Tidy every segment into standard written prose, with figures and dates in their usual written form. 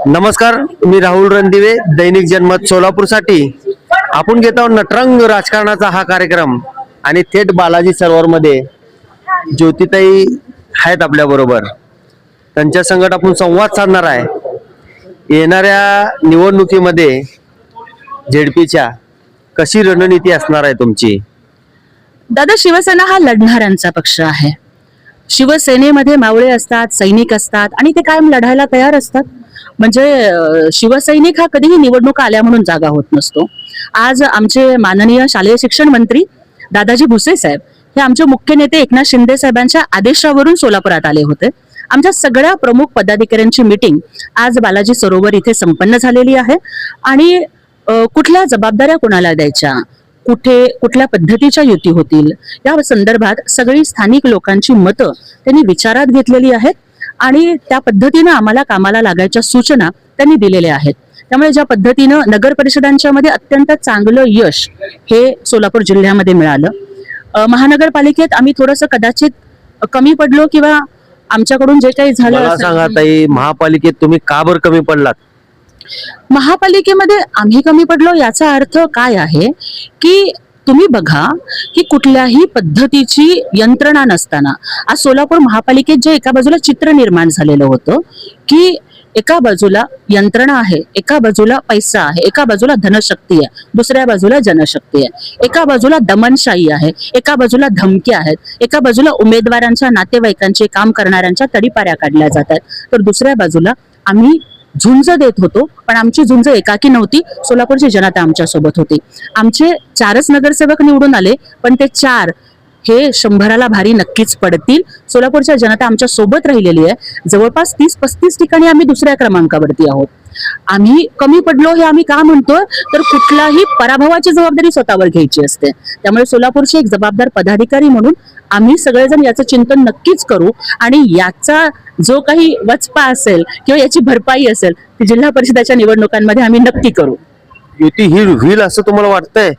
नमस्कार, मी राहुल रणदिवे, दैनिक जनमत सोलापूरसाठी आपण घेत आहोत नटरंग राजकारणाचा हा कार्यक्रम आणि थेट बालाजी सरोवरमध्ये ज्योतिताई आहेत आपल्या बरोबर. त्यांच्या संगत आपण संवाद साधणार आहे. येणाऱ्या निवडणुकीमध्ये झेडपीच्या कशी रणनीती असणार आहे तुमची? दादा, शिवसेना हा लढणाऱ्यांचा पक्ष आहे. शिवसेनेमध्ये मावळे असतात, सैनिक असतात आणि ते कायम लढायला तयार असतात. म्हणजे शिवसैनिक हा कधीही निवडणूक आल्या म्हणून जागा होत नसतो. आज आमचे माननीय शालेय शिक्षण मंत्री दादाजी भुसे साहेब हे आमचे मुख्य नेते एकनाथ शिंदे साहेबांच्या आदेशावरून सोलापुरात आले होते. आमच्या सगळ्या प्रमुख पदाधिकाऱ्यांची मीटिंग आज बालाजी सरोवर इथे संपन्न झालेली आहे आणि कुठल्या जबाबदाऱ्या कोणाला द्यायच्या, कुठल्या पद्धतीच्या युती होतील या संदर्भात सगळी स्थानिक लोकांची मतं त्यांनी विचारात घेतलेली आहेत आणि त्या पद्धतीनं आम्हाला कामाला लागायच्या सूचना त्यांनी दिलेल्या आहेत. त्यामुळे ज्या पद्धतीनं नगर परिषदांच्या मध्ये अत्यंत चांगलं यश हे सोलापूर जिल्ह्यामध्ये मिळालं. महानगरपालिकेत आम्ही थोडंसं कदाचित कमी पडलो किंवा आमच्याकडून जे काही झालं. मला सांगा ताई, महापालिकेत तुम्ही का बरं कमी पडलात? महापालिकेमध्ये आम्ही कमी पडलो याचा अर्थ काय आहे की तुम्ही बघा की कुठल्याही पद्धतीची यंत्रणा नसताना आज सोलापूर महापालिकेत जे एका बाजूला चित्र निर्माण झालेलं होतं की एका बाजूला यंत्रणा आहे, एका बाजूला पैसा आहे, एका बाजूला धनशक्ती आहे, दुसऱ्या बाजूला जनशक्ती आहे, एका बाजूला दमनशाही आहे, एका बाजूला धमकी आहेत, एका बाजूला उमेदवारांच्या नातेवाईकांचे काम करणाऱ्यांच्या तडीपाऱ्या काढल्या जात आहेत, तर दुसऱ्या बाजूला आम्ही झुंज देत होतो. पण आमची झुंज एकाकी नव्हती, सोलापूरची जनता आमच्या सोबत होती. आमचे 4च नगरसेवक निवडून आले, पण ते 4 हे 100ला भारी नक्कीच पडतील. सोलापूरच्या जनता आमच्या सोबत राहिलेली आहे. जवळपास 30-35 ठिकाणी आम्ही दुसऱ्या क्रमांकावरती आहोत. आम्ही कमी पडलो हे आम्ही का म्हणतोय तर कुठलाही पराभवाची जबाबदारी स्वतःवर घ्यायची असते. त्यामुळे सोलापूरचे एक जबाबदार पदाधिकारी म्हणून आम्ही सगळेजण याचं चिंतन नक्कीच करू आणि याचा जो काही वचपा असेल किंवा याची भरपाई असेल ती जिल्हा परिषदेच्या निवडणुकांमध्ये आम्ही नक्की करू. युती ही होईल असं तुम्हाला वाटतंय?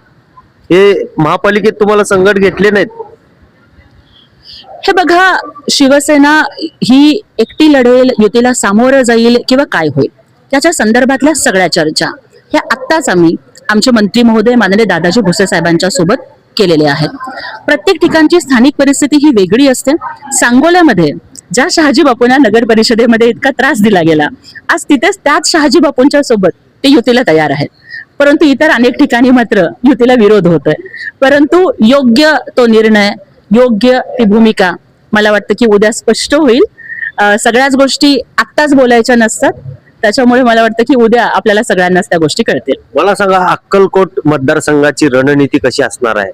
हे महापालिकेत तुम्हाला संकट घेतले नाहीत? हे बघा, शिवसेना ही एकटी लढेल, युतीला सामोरं जाईल किंवा काय होईल त्याच्या संदर्भातल्या सगळ्या चर्चा ह्या आत्ताच आम्ही आमचे मंत्री महोदय माननीय दादाजी भुसे साहेबांच्या सोबत केलेले आहेत. प्रत्येक ठिकाणची स्थानिक परिस्थिती ही वेगळी असते. सांगोल्यामध्ये ज्या शहाजी बापूंना नगर परिषदेमध्ये इतका त्रास दिला गेला, आज तिथेच त्याच शहाजी बापूंच्या सोबत ते युतीला तयार आहेत. परंतु इतर अनेक ठिकाणी मात्र युतीला विरोध होतोय. परंतु योग्य तो निर्णय, योग्य ती भूमिका मला वाटतं की उद्या स्पष्ट होईल. सगळ्याच गोष्टी आत्ताच बोलायच्या नसतात, त्याच्यामुळे मला वाटतं की उद्या आपल्याला सगळ्यांनाच त्या गोष्टी कळतील. मला सांगा, अक्कलकोट मतदारसंघाची रणनीती कशी असणार आहे?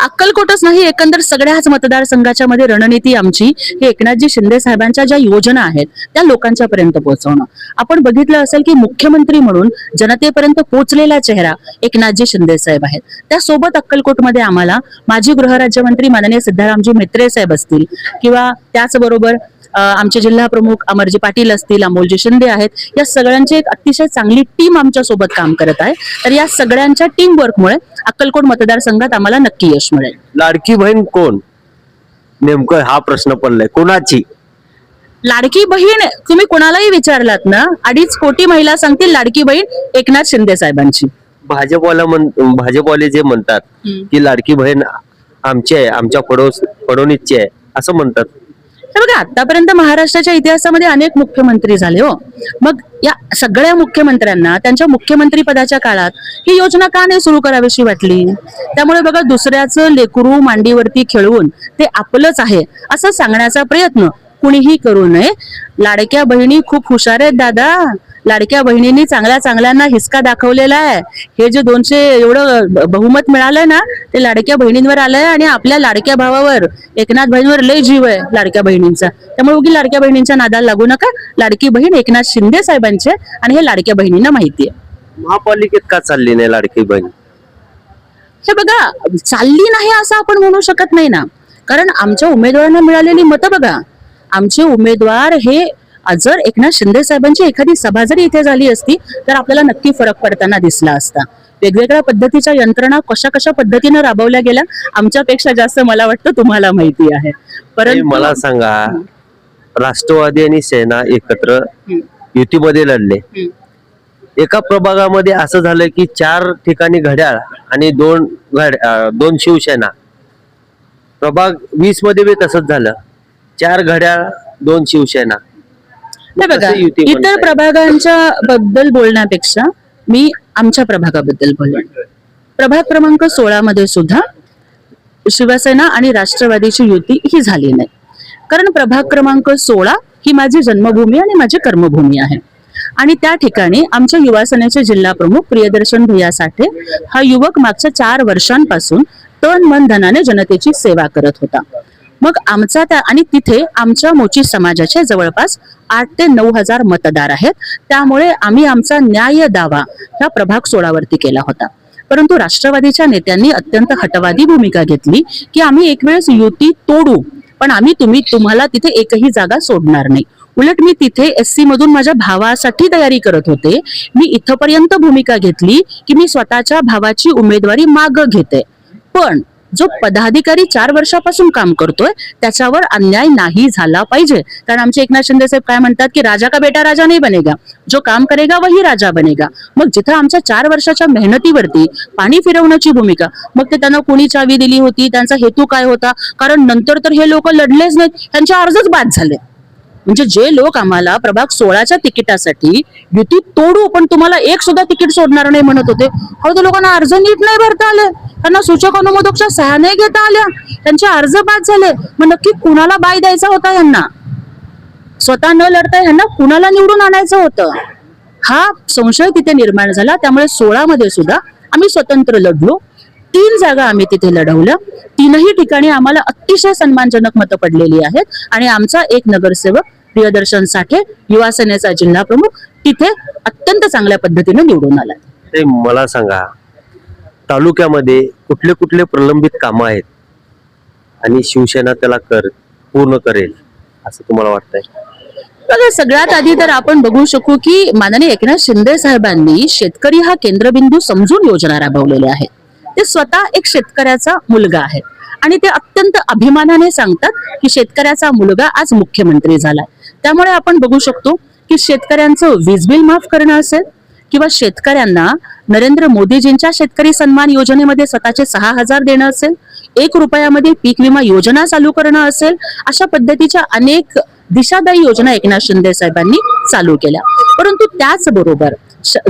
अक्कलकोटच नाही, एकंदर सगळ्याच मतदारसंघाच्या मध्ये रणनीती आमची हे एकनाथजी शिंदे साहेबांच्या ज्या योजना आहेत त्या लोकांच्या पर्यंत पोहोचवणं. आपण बघितलं असेल की मुख्यमंत्री म्हणून जनतेपर्यंत पोहोचलेला चेहरा एकनाथजी शिंदे साहेब आहेत. त्यासोबत अक्कलकोटमध्ये आम्हाला माजी गृहराज्यमंत्री माननीय सिद्धारामजी म्हेत्रे साहेब असतील किंवा त्याचबरोबर आमचे जिल्हा प्रमुख अमरजी पाटील असतील, अमोलजी शिंदे आहेत, या सगळ्यांची एक अतिशय चांगली टीम आमच्या सोबत काम करत आहे. तर या सगळ्यांच्या टीम वर्कमुळे अक्कलकोट मतदारसंघात आम्हाला नक्की यश मिळेल. लाडकी बहीण कोण नेमकं हा प्रश्न पडलाय, कोणाची लाडकी बहीण तुम्ही कोणालाही विचारलात ना, 2.5 कोटी महिला सांगतील लाडकी बहीण एकनाथ शिंदे साहेबांची. भाजपवाले जे म्हणतात की लाडकी बहीण आमची आहे, आमच्या फडणवीसची आहे असं म्हणतात. हे बघा, आतापर्यंत महाराष्ट्राच्या इतिहासामध्ये अनेक मुख्यमंत्री झाले हो. मग या सगळ्या मुख्यमंत्र्यांना त्यांच्या मुख्यमंत्री पदाच्या काळात ही योजना का नाही सुरू करावीशी वाटली? त्यामुळे बघा, दुसऱ्याचं लेकरू मांडीवरती खेळवून ते आपलंच आहे असं सांगण्याचा प्रयत्न कुणीही करू नये. लाडक्या बहिणी खूप हुशार आहेत दादा. लाडक्या बहिणींनी चांगल्यांना हिसका दाखवलेला आहे. हे जे 200 एवढं बहुमत मिळालंय ना, ते लाडक्या बहिणींवर आलंय आणि आपल्या लाडक्या भावावर एकनाथ बहिणीवर लय जीव आहे लाडक्या बहिणींचा. त्यामुळे उगी लाडक्या बहिणींच्या नादाला लागू नका. लाडकी बहीण एकनाथ शिंदे साहेबांचे आणि हे लाडक्या बहिणींना माहिती आहे. महापालिकेत का चालली नाही लाडकी बहीण? हे बघा, चालली नाही असं आपण म्हणू शकत नाही ना, कारण आमच्या उमेदवारांना मिळालेली मतं बघा. आमचे उमेदवार हे जर एकनाथ शिंदे साहेबांची एखादी सभा जरी इथे झाली असती तर आपल्याला नक्की फरक पडताना दिसला असता. वेगवेगळ्या पद्धतीच्या यंत्रणा कशा पद्धतीने राबवल्या गेल्या आमच्यापेक्षा जास्त मला वाटतं तुम्हाला माहिती आहे. परंतु मला सांगा, राष्ट्रवादी आणि सेना एकत्र युतीमध्ये लढले. एका प्रभागामध्ये असं झालं की 4 ठिकाणी घड्याळ आणि 2 शिवसेना. प्रभाग 20 मध्ये बी तसंच झालं, 4 घड्याळ 2 शिवसेना. हे बघा, कसं युती म्हणता इतर येईल? प्रभागांच्या बद्दल बोलण्यापेक्षा मी आमच्या प्रभागाबद्दल बोलणार. प्रभाग क्रमांक 16 मध्ये सुद्धा शिवसेना आणि राष्ट्रवादीची युती ही झाली नाही. कारण प्रभाग क्रमांक 16 ही माझी जन्मभूमी आणि माझी कर्मभूमी आहे. आणि त्या ठिकाणी आमच्या युवा सेनेचे जिल्हा प्रमुख प्रियदर्शन भैया साठे हा युवक मागच्या 4 वर्षांपासून तन मन धनाने जनतेची सेवा करत होता. मग आमचा त्या आणि तिथे आमच्या मोची समाजाचे जवळपास 8 ते 9 हजार मतदार आहेत. त्यामुळे आम्ही आमचा न्याय दावा ह्या प्रभाग 16 वरती केला होता. परंतु राष्ट्रवादीच्या नेत्यांनी अत्यंत हटवादी भूमिका घेतली की आम्ही एक वेळेस युती तोडू, पण आम्ही तुम्हाला तिथे एकही जागा सोडणार नाही. उलट मी तिथे SC मधून माझ्या भावासाठी तयारी करत होते. मी इथपर्यंत भूमिका घेतली की मी स्वतःच्या भावाची उमेदवारी माग घेते, पण जो पदाधिकारी 4 वर्षापासून काम करतोय त्याच्यावर अन्याय नाही झाला पाहिजे. कारण आमचे एकनाथ शिंदे साहेब काय म्हणतात की राजा का बेटा राजा नाही बनेगा, जो काम करेगा वही राजा बनेगा. मग जिथं आमच्या 4 वर्षाच्या मेहनतीवरती पाणी फिरवण्याची भूमिका, मग ते त्यांना कोणी चावी दिली होती, त्यांचा हेतू काय होता? कारण नंतर तर हे लोक लढलेच नाहीत, त्यांचे अर्जच बाद झाले. म्हणजे जे लोक आम्हाला प्रभाग 16च्या तिकिटासाठी युती तोडू पण तुम्हाला एक सुद्धा तिकीट सोडणार नाही म्हणत होते, अहो त्या लोकांना अर्ज नीट नाही भरता आले, त्यांना सूचक अनुमोदकच्या सह्या नाही घेता आल्या, त्यांचे अर्ज बाद झाले. मग नक्की कुणाला बाय द्यायचा होता यांना? स्वतः न लढता यांना कुणाला निवडून आणायचं होतं? हा संशय तिथे निर्माण झाला. त्यामुळे 16 मध्ये सुद्धा आम्ही स्वतंत्र लढलो. 3 जागा आम्ही तिथे लढवल्या. 3ही ठिकाणी आम्हाला अतिशय सन्मानजनक मतं पडलेली आहेत आणि आमचा एक नगरसेवक प्रियदर्शन साठे युवा सेनेचा जिल्हा प्रमुख तिथे अत्यंत चांगल्या पद्धतीने निवडून आला. ते मला सांगा, तालुक्यामध्ये कुठले कुठले प्रलंबित कामं आहेत आणि शिवसेना त्याला पूर्ण करेल असं तुम्हाला वाटतंय? बघा, सगळ्यात आधी तर आपण बघू शकू की माननीय एकनाथ शिंदे साहेबांनी शेतकरी हा केंद्रबिंदू समजून योजना राबवलेल्या आहेत. ते स्वतः एक शेतकऱ्याचा मुलगा आहे आणि ते अत्यंत अभिमानाने सांगतात की शेतकऱ्याचा मुलगा आज मुख्यमंत्री झालाय. त्यामुळे आपण बघू शकतो की शेतकऱ्यांचं वीज बिल माफ करणं असेल किंवा शेतकऱ्यांना नरेंद्र मोदीजींच्या शेतकरी सन्मान योजनेमध्ये स्वतःचे 6,000 देणं असेल, 1 रुपयामध्ये पीक विमा योजना चालू करणं असेल, अशा पद्धतीच्या अनेक दिशादायी योजना एकनाथ शिंदे साहेबांनी चालू केल्या. परंतु त्याचबरोबर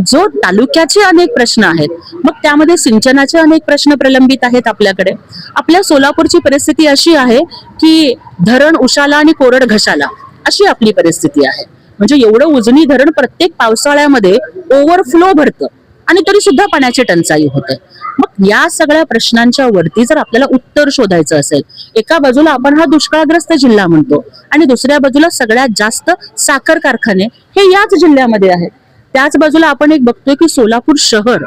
जो तालुक्याचे अनेक प्रश्न आहेत, मग त्यामध्ये सिंचनाचे अनेक प्रश्न प्रलंबित आहेत आपल्याकडे. आपल्या सोलापूरची परिस्थिती अशी आहे की धरण उशाला आणि कोरड घशाला अशी आपली परिस्थिती आहे. म्हणजे एवढं उजनी धरण प्रत्येक पावसाळ्यामध्ये ओव्हरफ्लो भरतं आणि तरी सुद्धा पाण्याची टंचाई होते. मग या सगळ्या प्रश्नांच्या वरती जर आपल्याला उत्तर शोधायचं असेल, एका बाजूला आपण हा दुष्काळग्रस्त जिल्हा म्हणतो आणि दुसऱ्या बाजूला सगळ्यात जास्त साखर कारखाने हे याच जिल्ह्यामध्ये आहेत. त्याच बाजूला आपण एक बघतोय की सोलापूर शहर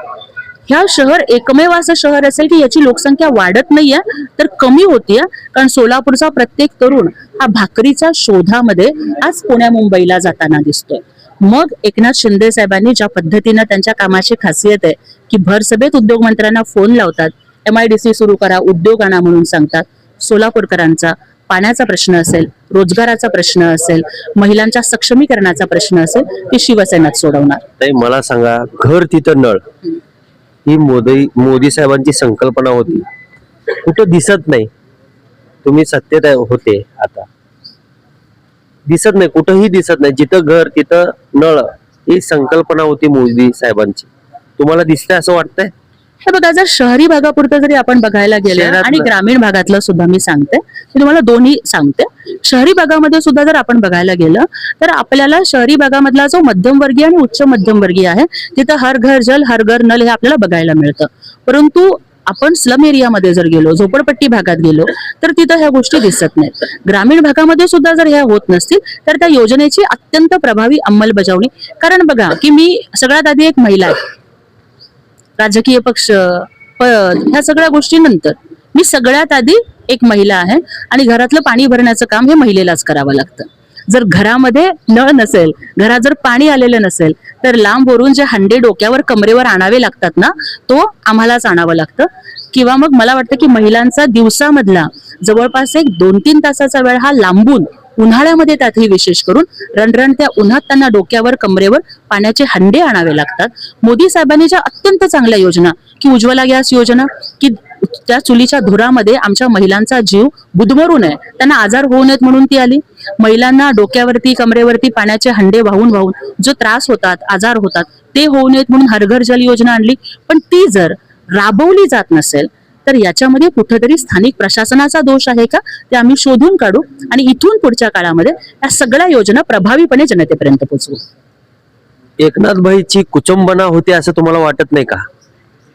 शहर एकमेव असं शहर असेल की याची लोकसंख्या वाढत नाहीये तर कमी होतीये. कारण सोलापूरचा प्रत्येक तरुण हा भाकरीच्या शोधामध्ये आज पुण्या मुंबईला जाताना दिसतोय. मग एकनाथ शिंदे साहेबांनी ज्या पद्धतीनं त्यांच्या कामाची खासियत आहे की भरसभेत उद्योगमंत्र्यांना फोन लावतात, MIDC सुरू करा, उद्योग आणा म्हणून सांगतात. सोलापूरकरांचा पाण्याचा प्रश्न असेल, रोजगाराचा प्रश्न असेल, महिलांच्या सक्षमीकरणाचा प्रश्न असेल, ते शिवसेनाच सोडवणार. ताई मला सांगा, घर तिथं नळ ही मोदी साहेबांची संकल्पना होती, कुठं दिसत नाही. तुम्ही सत्तेत होते, आता दिसत नाही, कुठंही दिसत नाही. जिथं घर तिथं नळ ही संकल्पना होती मोदी साहेबांची. तुम्हाला दिसतंय असं वाटतंय? हे बघा, जर शहरी भागापुरतं जरी आपण बघायला गेलं शहरातलं. आणि ग्रामीण भागातलं सुद्धा मी सांगते, मी तुम्हाला दोन्ही सांगते. शहरी भागामध्ये सुद्धा जर आपण बघायला गेलं तर आपल्याला शहरी भागामधला जो मध्यमवर्गीय आणि उच्च मध्यमवर्गीय आहे तिथं हर घर जल हर घर नल हे आपल्याला बघायला मिळतं. परंतु आपण स्लम एरियामध्ये जर गेलो, झोपडपट्टी भागात गेलो तर तिथं ह्या गोष्टी दिसत नाहीत. ग्रामीण भागामध्ये सुद्धा जर ह्या होत नसतील तर त्या योजनेची अत्यंत प्रभावी अंमलबजावणी. कारण बघा की मी सगळ्यात आधी एक महिला आहे, राजकीय पक्ष पद ह्या सगळ्या गोष्टी नंतर मी सगळ्यात आधी एक महिला आहे आणि घरातलं पाणी भरण्याचं काम हे महिलेलाच करावं लागतं. जर घरामध्ये नळ नसेल, घरात जर पाणी आलेलं नसेल तर लांबवरून जे हंडे डोक्यावर कमरेवर आणावे लागतात ना, तो आम्हालाच आणावं लागतं. किंवा मग मला वाटतं की महिलांचा दिवसामधला जवळपास एक 2-3 तासाचा वेळ हा लांबून उन्हाळ्यामध्ये त्यातही विशेष करून रणरणत्या उन्हात त्यांना डोक्यावर कमरेवर पाण्याचे हंडे आणावे लागतात. मोदी साहेबांनी ज्या अत्यंत चांगल्या योजना की उज्ज्वला गॅस योजना, की त्या चुलीच्या धुरामध्ये आमच्या महिलांचा जीव गुदमरू नये, त्यांना आजार होऊ नयेत म्हणून ती आली. महिलांना डोक्यावरती कमरेवरती पाण्याचे हंडे वाहून वाहून जो त्रास होतात, आजार होतात, ते होऊ नयेत म्हणून हर घर जल योजना आणली. पण ती जर राबवली जात नसेल तर याच्यामध्ये कुठेतरी स्थानिक प्रशासनाचा दोष आहे का, ते आम्ही शोधून काढू आणि इथून पुढच्या काळामध्ये या सगळ्या योजना प्रभावीपणे जनतेपर्यंत पोहोचवू. एकनाथभाईची कुचंबना होते असं तुम्हाला वाटत नाही का?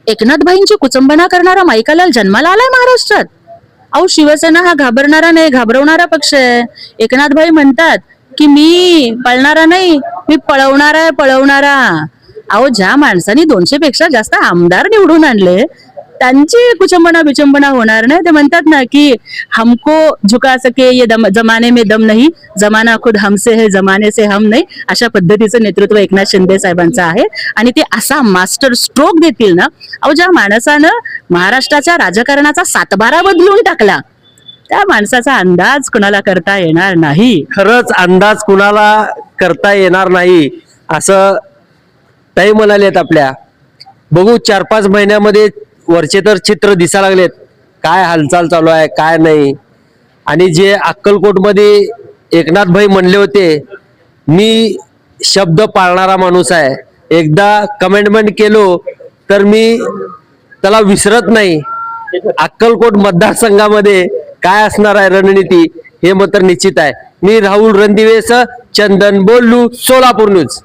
एकनाथभाईंची कुचंबना करणारा माईकालाल जन्माला आलाय महाराष्ट्रात. अहो, शिवसेना हा घाबरणारा नाही, घाबरवणारा पक्ष आहे. एकनाथभाई म्हणतात की मी पळणारा नाही, मी पळवणारा. अहो, ज्या माणसाने 200 पेक्षा जास्त आमदार निवडून आणले त्यांची कुचंबना विचंबना होणार नाही. ते म्हणतात ना की हमको झुका सके ये जमाने में दम नहीं, जमाना खुद हमसे है, जमाने से हम नहीं. अशा पद्धतीचं नेतृत्व एकनाथ शिंदे साहेबांचं आहे आणि ते असा मास्टर स्ट्रोक देतील ना. अहो, ज्या माणसानं महाराष्ट्राच्या राजकारणाचा 7-12 बदलून टाकला त्या माणसाचा अंदाज कुणाला करता येणार नाही. खरंच अंदाज कुणाला करता येणार नाही असं ताई म्हणालेत आपल्या. बघू 4-5 महिन्यामध्ये वरचे तर चित्र दिसायला लागलेत, काय हालचाल चालू आहे काय नाही. आणि जे अक्कलकोटमध्ये एकनाथभाई म्हणले होते, मी शब्द पाळणारा माणूस आहे, एकदा कमेंटमेंट केलो तर मी त्याला विसरत नाही. अक्कलकोट मतदारसंघामध्ये काय असणार आहे रणनीती हे मात्र निश्चित आहे. मी राहुल रणदिवे, चंदन बोल्लू, सोलापूर न्यूज.